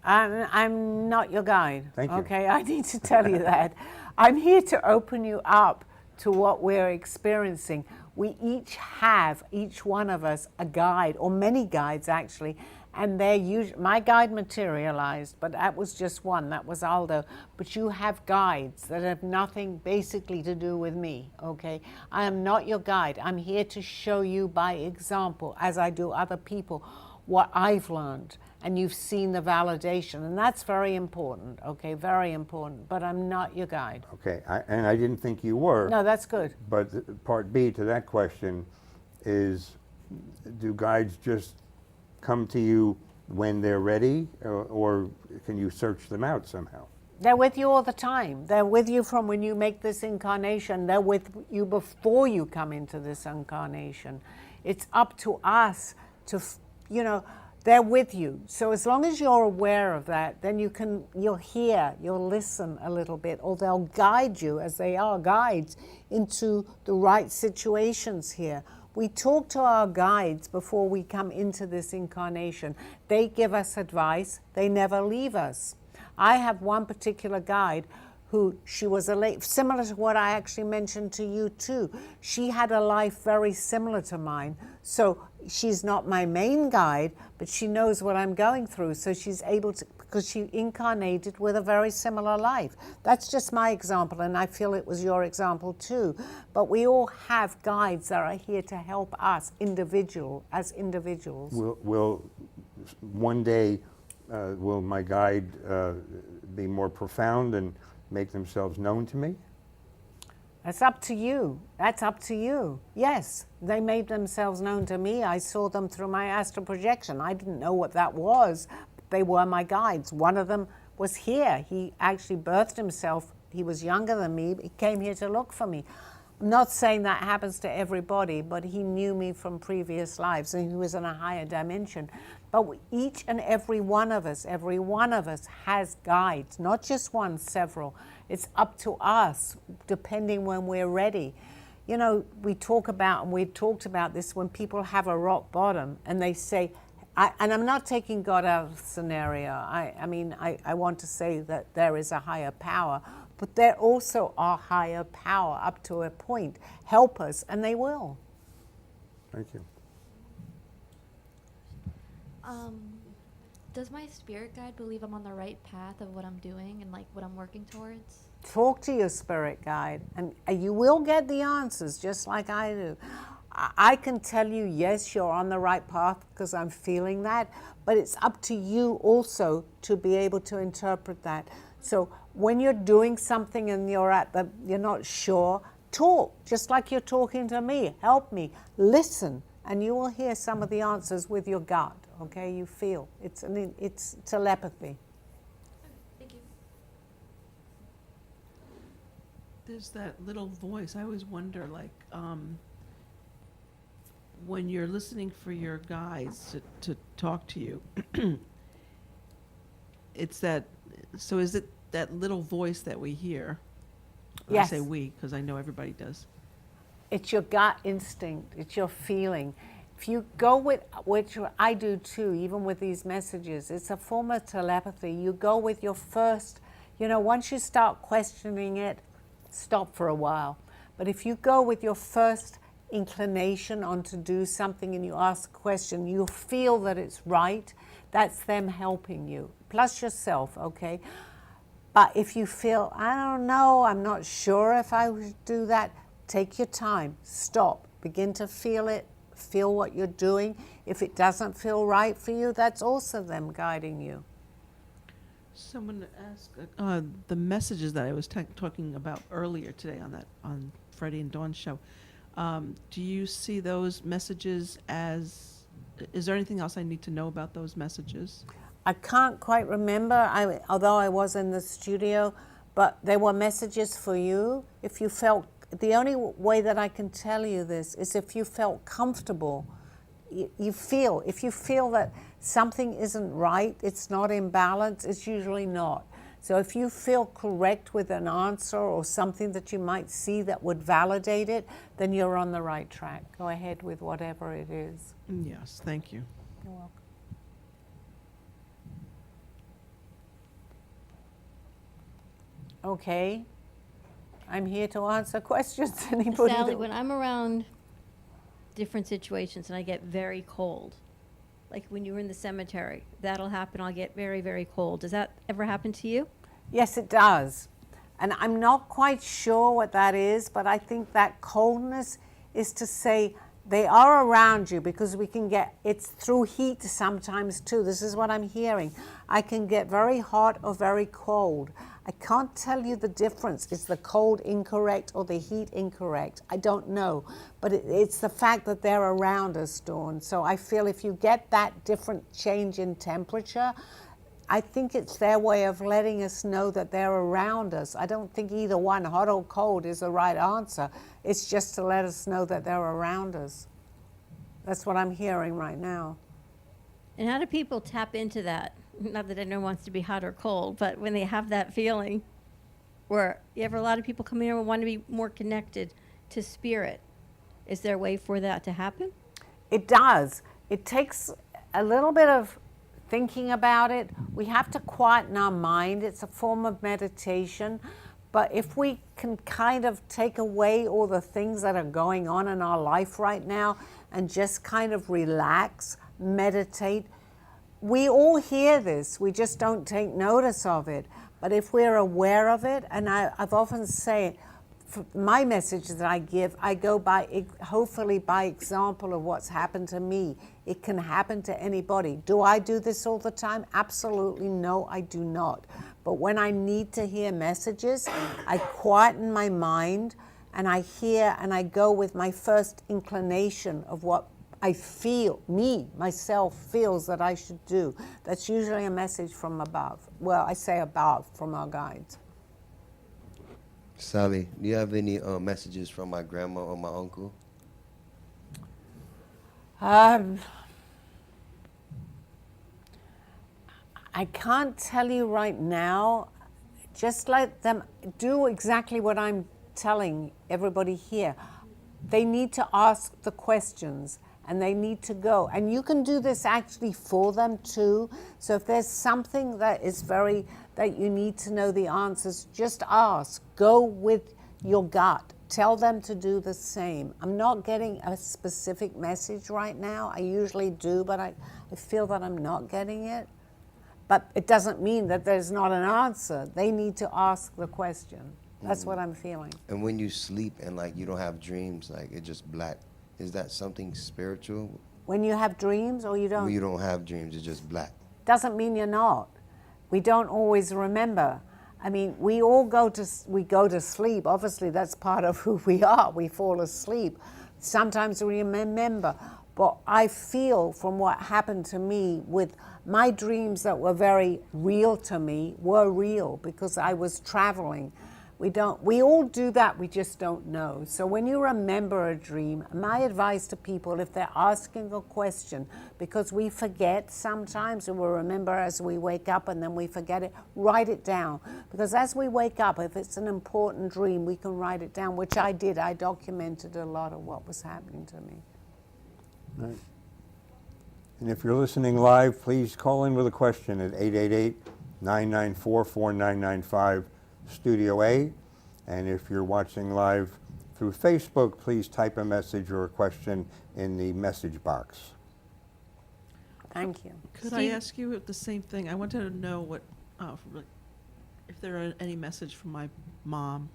I'm not your guide. Thank you. Okay, I need to tell you that. I'm here to open you up to what we're experiencing. We each have, each one of us, a guide, or many guides actually, and they're my guide materialized, but that was just one, that was Aldo. But you have guides that have nothing basically to do with me, okay? I am not your guide. I'm here to show you by example, as I do other people, what I've learned. And you've seen the validation, and that's very important, okay, very important, but I'm not your guide. Okay, and I didn't think you were. No, that's good. But part B to that question is, do guides just come to you when they're ready, or can you search them out somehow? They're with you all the time. They're with you from when you make this incarnation. They're with you before you come into this incarnation. It's up to us to, they're with you. So as long as you're aware of that, then you'll hear, you'll listen a little bit, or they'll guide you, as they are guides, into the right situations here. We talk to our guides before we come into this incarnation. They give us advice. They never leave us. I have one particular guide who, she was similar to what I actually mentioned to you too. She had a life very similar to mine. So she's not my main guide, but she knows what I'm going through. So she's able to, because she incarnated with a very similar life. That's just my example, and I feel it was your example too. But we all have guides that are here to help us as individuals. Will one day, will my guide be more profound and make themselves known to me? That's up to you. That's up to you. Yes, they made themselves known to me. I saw them through my astral projection. I didn't know what that was. They were my guides. One of them was here. He actually birthed himself. He was younger than me. He came here to look for me. I'm not saying that happens to everybody, but he knew me from previous lives, and he was in a higher dimension. But each and every one of us has guides, not just one, several. It's up to us, depending when we're ready. We talked about this when people have a rock bottom and they say, and I'm not taking God out of the scenario. I want to say that there is a higher power, but there also are higher power up to a point. Help us, and they will. Thank you. Does my spirit guide believe I'm on the right path of what I'm doing and like what I'm working towards? Talk to your spirit guide, and you will get the answers just like I do. I can tell you, yes, you're on the right path because I'm feeling that, but it's up to you also to be able to interpret that. So when you're doing something and you're not sure, talk, just like you're talking to me. Help me, listen, and you will hear some of the answers with your gut. Okay, you feel it's telepathy. Thank you. There's that little voice. I always wonder, when you're listening for your guides to talk to you, it's that, so is it that little voice that we hear? Yes. I say we, because I know everybody does. It's your gut instinct. It's your feeling. If you go with, which I do too, even with these messages, it's a form of telepathy. You go with your first, once you start questioning it, stop for a while. But if you go with your first inclination on to do something and you ask a question, you'll feel that it's right. That's them helping you, plus yourself, okay? But if you feel, I don't know, I'm not sure if I would do that, take your time, stop, begin to feel it, feel what you're doing. If it doesn't feel right for you, that's also them guiding you. Someone asked the messages that I was talking about earlier today on Freddie and Dawn's show. Do you see those messages as, is there anything else I need to know about those messages? I can't quite remember, although I was in the studio, but they were messages for you. If you felt, the only way that I can tell you this is if you felt comfortable. If you feel that something isn't right, it's not in balance, it's usually not. So if you feel correct with an answer or something that you might see that would validate it, then you're on the right track. Go ahead with whatever it is. Yes, thank you. You're welcome. Okay. I'm here to answer questions. Anybody? Sally, when I'm around different situations and I get very cold, like when you were in the cemetery, that'll happen. I'll get very, very cold. Does that ever happen to you? Yes, it does. And I'm not quite sure what that is, but I think that coldness is to say they are around you, because we can get, it's through heat sometimes too. This is what I'm hearing. I can get very hot or very cold. I can't tell you the difference. Is the cold incorrect or the heat incorrect? I don't know. But it's the fact that they're around us, Dawn. So I feel if you get that different change in temperature, I think it's their way of letting us know that they're around us. I don't think either one, hot or cold, is the right answer. It's just to let us know that they're around us. That's what I'm hearing right now. And how do people tap into that? Not that anyone wants to be hot or cold, but when they have that feeling, where you have a lot of people coming here and want to be more connected to spirit, is there a way for that to happen? It does. It takes a little bit of thinking about it. We have to quieten our mind. It's a form of meditation. But if we can kind of take away all the things that are going on in our life right now and just kind of relax, meditate, we all hear this. We just don't take notice of it. But if we're aware of it, and I've often said, my message that I give, I go by, hopefully by example of what's happened to me. It can happen to anybody. Do I do this all the time? Absolutely no, I do not. But when I need to hear messages, I quieten my mind and I hear and I go with my first inclination of what I feel, myself feels that I should do. That's usually a message from above. Well, I say above, from our guides. Sally, do you have any messages from my grandma or my uncle? I can't tell you right now. Just let them do exactly what I'm telling everybody here. They need to ask the questions and they need to go. And you can do this actually for them too. So if there's something that is that you need to know the answers, just ask. Go with your gut. Tell them to do the same. I'm not getting a specific message right now. I usually do, but I feel that I'm not getting it. But it doesn't mean that there's not an answer. They need to ask the question. That's what I'm feeling. And when you sleep and like you don't have dreams, like it's just black, is that something spiritual? When you have dreams or you don't? When you don't have dreams, it's just black. Doesn't mean you're not. We don't always remember. I mean, we all go to sleep. Obviously, that's part of who we are. We fall asleep. Sometimes we remember. But I feel from what happened to me with my dreams that were very real to me were real because I was traveling. We all do that, we just don't know. So when you remember a dream, my advice to people, if they're asking a question, because we forget sometimes and we'll remember as we wake up and then we forget it, write it down. Because as we wake up, if it's an important dream, we can write it down, which I did. I documented a lot of what was happening to me. Right. And if you're listening live, please call in with a question at 888-994-4995, Studio A. And if you're watching live through Facebook, please type a message or a question in the message box. Thank you. Could I ask you the same thing? I wanted to know what, if there are any message from my mom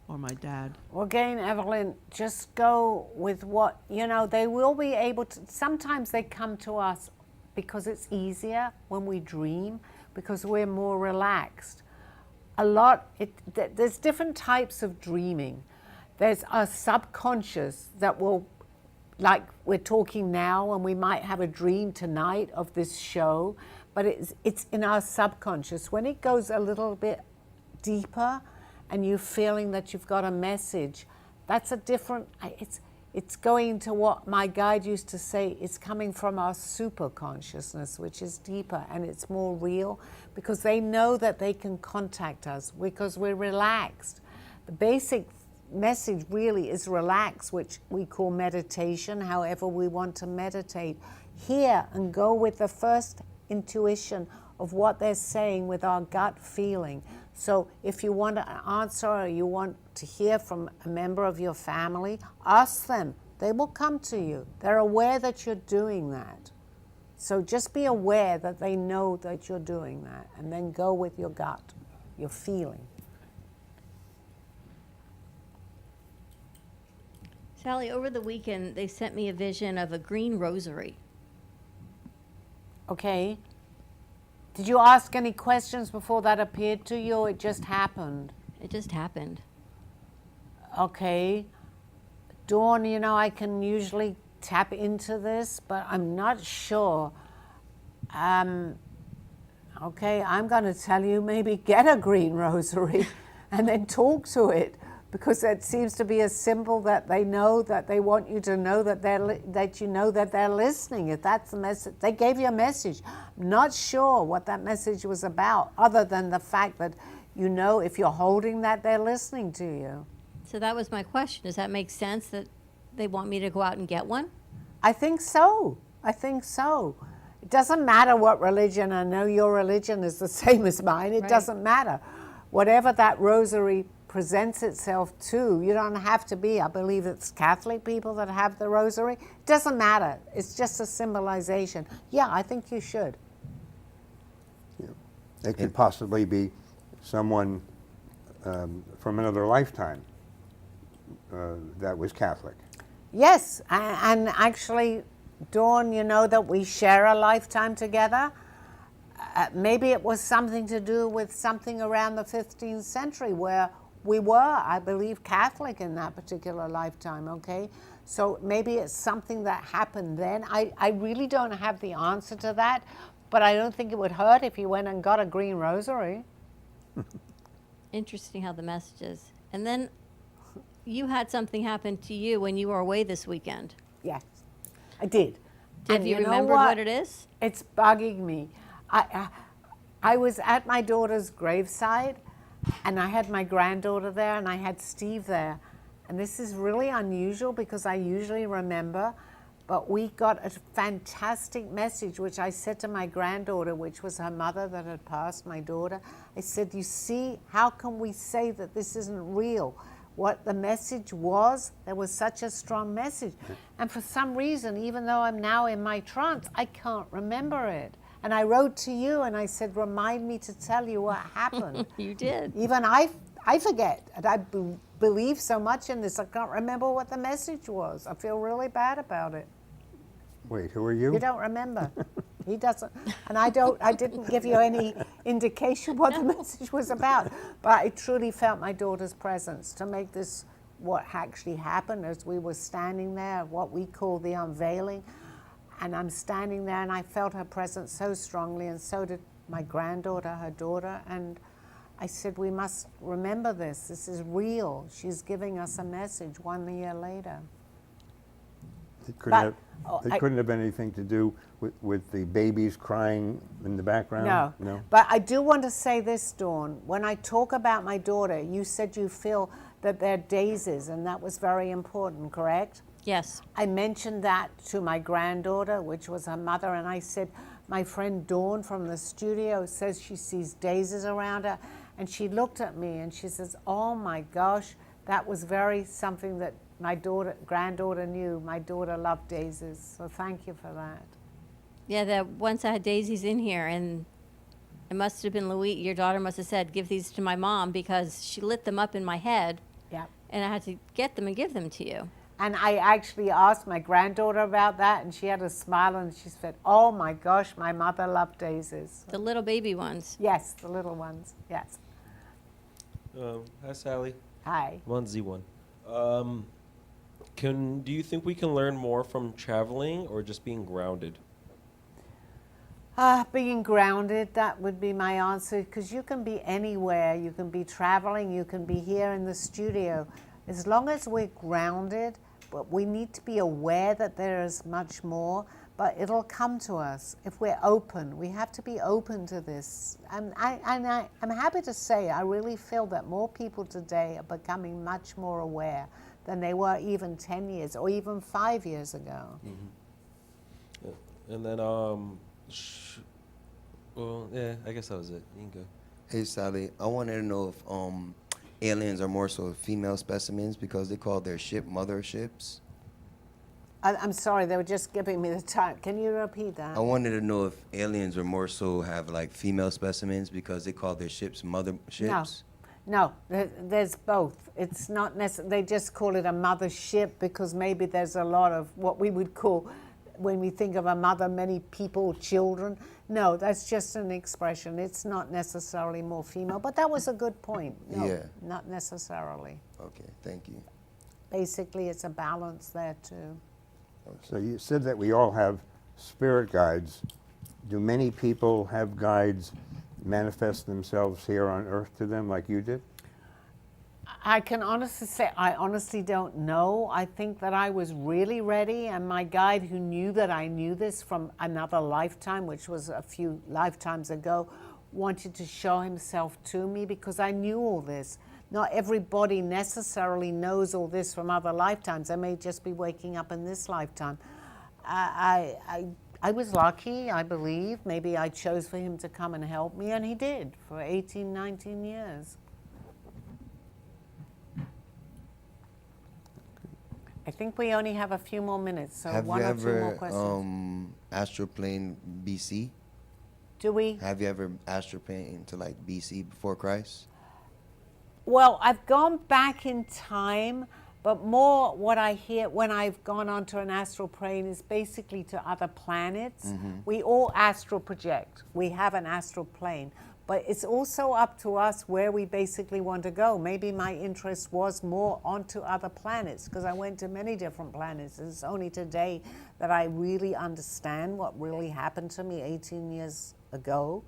or my dad. Well, again, Evelyn, just go with what, they will be able to, sometimes they come to us because it's easier when we dream, because we're more relaxed. There's different types of dreaming. There's a subconscious that will, like we're talking now, and we might have a dream tonight of this show, but it's in our subconscious. When it goes a little bit deeper and you're feeling that you've got a message, that's a different, it's going to what my guide used to say, it's coming from our super consciousness, which is deeper and it's more real, because they know that they can contact us because we're relaxed. The basic message really is relax, which we call meditation, however we want to meditate. Hear and go with the first intuition of what they're saying with our gut feeling. So if you want an answer or you want to hear from a member of your family, ask them. They will come to you. They're aware that you're doing that. So just be aware that they know that you're doing that, and then go with your gut, your feeling. Sally, over the weekend, they sent me a vision of a green rosary. Okay. Did you ask any questions before that appeared to you, or it just happened? It just happened. Okay. Dawn, you know, I can usually tap into this, but I'm not sure. Okay, I'm going to tell you, maybe get a green rosary and then talk to it, because it seems to be a symbol that they know, that they want you to know that that you know that they're listening. If that's the message, they gave you a message. I'm not sure what that message was about, other than the fact that you know if you're holding that, they're listening to you. So that was my question. Does that make sense that they want me to go out and get one? I think so. I think so. It doesn't matter what religion. I know your religion is the same as mine. It Right. doesn't matter. Whatever that rosary presents itself to, you don't have to be, I believe it's Catholic people that have the rosary. It doesn't matter. It's just a symbolization. Yeah, I think you should. It could possibly be someone from another lifetime that was Catholic. Yes, and actually, Dawn, you know that we share a lifetime together. Maybe it was something to do with something around the 15th century where we were, I believe, Catholic in that particular lifetime, okay? So maybe it's something that happened then. I really don't have the answer to that, but I don't think it would hurt if you went and got a green rosary. Interesting how the message is. And then you had something happen to you when you were away this weekend. Yes, I did. Have And you know remembered what it is? It's bugging me. I was at my daughter's graveside, and I had my granddaughter there, and I had Steve there. And this is really unusual because I usually remember, but we got a fantastic message, which I said to my granddaughter, which was her mother that had passed, my daughter. I said, you see, how can we say that this isn't real? What the message was, there was such a strong message. And for some reason, even though I'm now in my trance, I can't remember it. And I wrote to you and I said, remind me to tell you what happened. You did. Even I forget. And I believe so much in this, I can't remember what the message was. I feel really bad about it. Wait, who are you? You don't remember. He doesn't. And I didn't give you any indication what the message was about. But I truly felt my daughter's presence to make this what actually happened as we were standing there, what we call the unveiling. And I'm standing there and I felt her presence so strongly, and so did my granddaughter, her daughter. And I said, we must remember this. This is real. She's giving us a message 1 year later. It couldn't have been anything to do with the babies crying in the background? No. But I do want to say this, Dawn. When I talk about my daughter, you said you feel that they're daisies, and that was very important, correct? Yes. I mentioned that to my granddaughter, which was her mother, and I said, my friend Dawn from the studio says she sees daisies around her, and she looked at me and she says, oh my gosh, that was very something that my granddaughter knew. My daughter loved daisies, so thank you for that. Yeah, once I had daisies in here, and it must have been Louise, your daughter must have said, give these to my mom, because she lit them up in my head. Yeah. And I had to get them and give them to you. And I actually asked my granddaughter about that, and she had a smile, and she said, oh my gosh, my mother loved daisies. The little baby ones. Yes, the little ones, yes. Hi, Sally. Hi. I'm on Z1. Do you think we can learn more from traveling or just being grounded? Being grounded, that would be my answer, because you can be anywhere. You can be traveling, you can be here in the studio. As long as we're grounded, but we need to be aware that there is much more, but it'll come to us if we're open. We have to be open to this. I'm happy to say I really feel that more people today are becoming much more aware than they were even 10 years or even 5 years ago. And then, well, yeah, I guess that was it. You can go. Hey Sally, I wanted to know if aliens are more so female specimens because they call their ship motherships. I'm sorry, they were just giving me the time. Can you repeat that? I wanted to know if aliens are more so have like female specimens because they call their ships motherships. No, there's both. It's not necessarily, they just call it a mothership because maybe there's a lot of what we would call, when we think of a mother, many people, children. No, that's just an expression. It's not necessarily more female, but that was a good point. No, Yeah. not necessarily. Okay, thank you. Basically, it's a balance there too. So you said that we all have spirit guides. Do many people have guides manifest themselves here on Earth to them like you did? I can honestly say, I honestly don't know. I think that I was really ready, and my guide, who knew that I knew this from another lifetime, which was a few lifetimes ago, wanted to show himself to me because I knew all this. Not everybody necessarily knows all this from other lifetimes. I may just be waking up in this lifetime. I was lucky, I believe. Maybe I chose for him to come and help me, and he did for 18, 19 years. I think we only have a few more minutes, so Have one you or two more ever questions. astroplaned BC? Do we? Have you ever astroplaned to like BC before Christ? Well, I've gone back in time, but more what I hear when I've gone onto an astral plane is basically to other planets. We all astral project. We have an astral plane. But it's also up to us where we basically want to go. Maybe my interest was more onto other planets because I went to many different planets. It's only today that I really understand what really happened to me 18 years ago.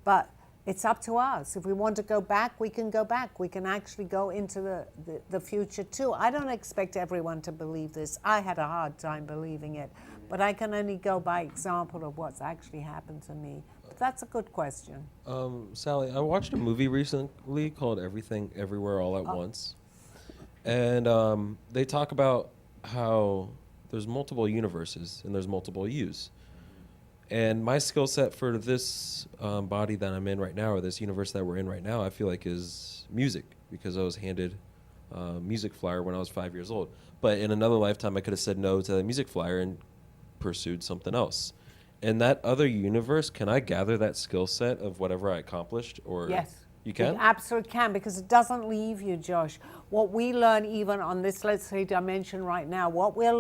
But it's up to us. If we want to go back, we can go back. We can actually go into the future too. I don't expect everyone to believe this. I had a hard time believing it. But I can only go by example of what's actually happened to me. But that's a good question. Sally, I watched a movie recently called Everything Everywhere All at Once. And they talk about how there's multiple universes and there's multiple yous. And my skill set for this body that I'm in right now, or this universe that we're in right now, I feel like is music, because I was handed a music flyer when I was 5 years old. But in another lifetime, I could have said no to that music flyer and pursued something else. In that other universe, can I gather that skill set of whatever I accomplished? Or Yes. You can? You absolutely can, because it doesn't leave you, Josh. What we learn even on this, let's say, dimension right now, what we're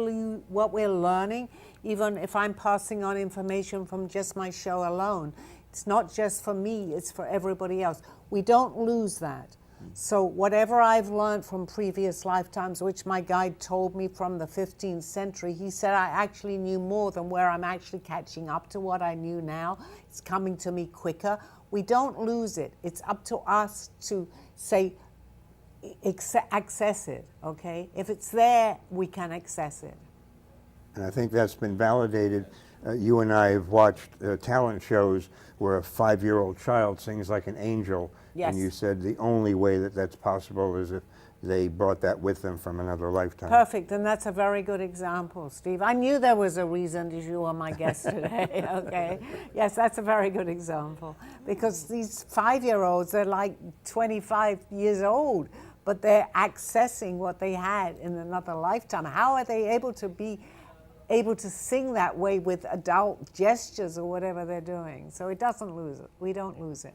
learning, even if I'm passing on information from just my show alone, it's not just for me, it's for everybody else. We don't lose that. So whatever I've learned from previous lifetimes, which my guide told me from the 15th century, he said I actually knew more than where I'm actually catching up to what I knew now. It's coming to me quicker. We don't lose it. It's up to us to say, access it, okay? If it's there, we can access it. And I think that's been validated. You and I have watched talent shows where a 5-year-old child sings like an angel. Yes. And you said the only way that that's possible is if they brought that with them from another lifetime. Perfect, and that's a very good example, Steve. I knew there was a reason that you were my guest today, okay? Yes, that's a very good example. Because these 5-year-olds, they're like 25 years old, but they're accessing what they had in another lifetime. How are they able to sing that way with adult gestures or whatever they're doing? So it doesn't lose it. We don't lose it.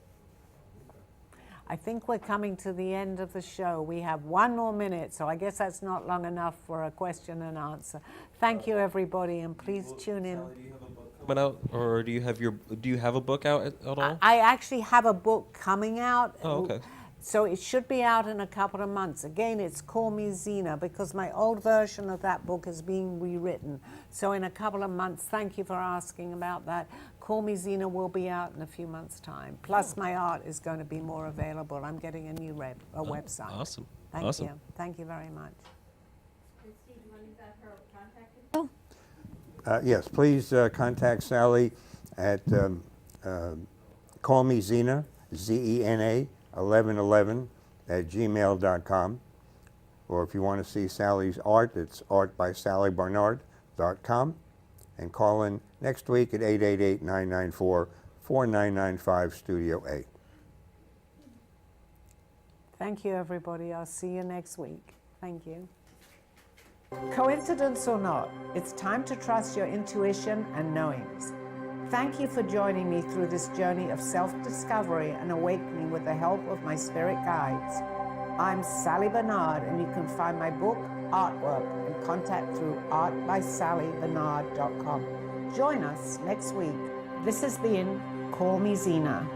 I think we're coming to the end of the show. We have 1 more minute, so I guess that's not long enough for a question and answer. Thank you, everybody, and please tune in. Sally, do you have a book coming out, or do you have a book out at all? I actually have a book coming out. Oh, okay. So it should be out in a couple of months. Again, it's Call Me Zena, because my old version of that book is being rewritten. So in a couple of months, thank you for asking about that. Call Me Zena will be out in a few months' time. Plus, my art is going to be more available. I'm getting a new website. Awesome. Thank Awesome. you. Thank you very much. And Steve, you want to Yes, please contact Sally at Call Me Zena, Zena, 1111 at gmail.com. Or if you want to see Sally's art, it's artbysallybernard.com. And call in next week at 888-994-4995, Studio A. Thank you, everybody. I'll see you next week. Thank you. Coincidence or not, it's time to trust your intuition and knowings. Thank you for joining me through this journey of self-discovery and awakening with the help of my spirit guides. I'm Sally Bernard, and you can find my book, artwork, and contact through artbysallybernard.com. Join us next week. This has been Call Me Zena.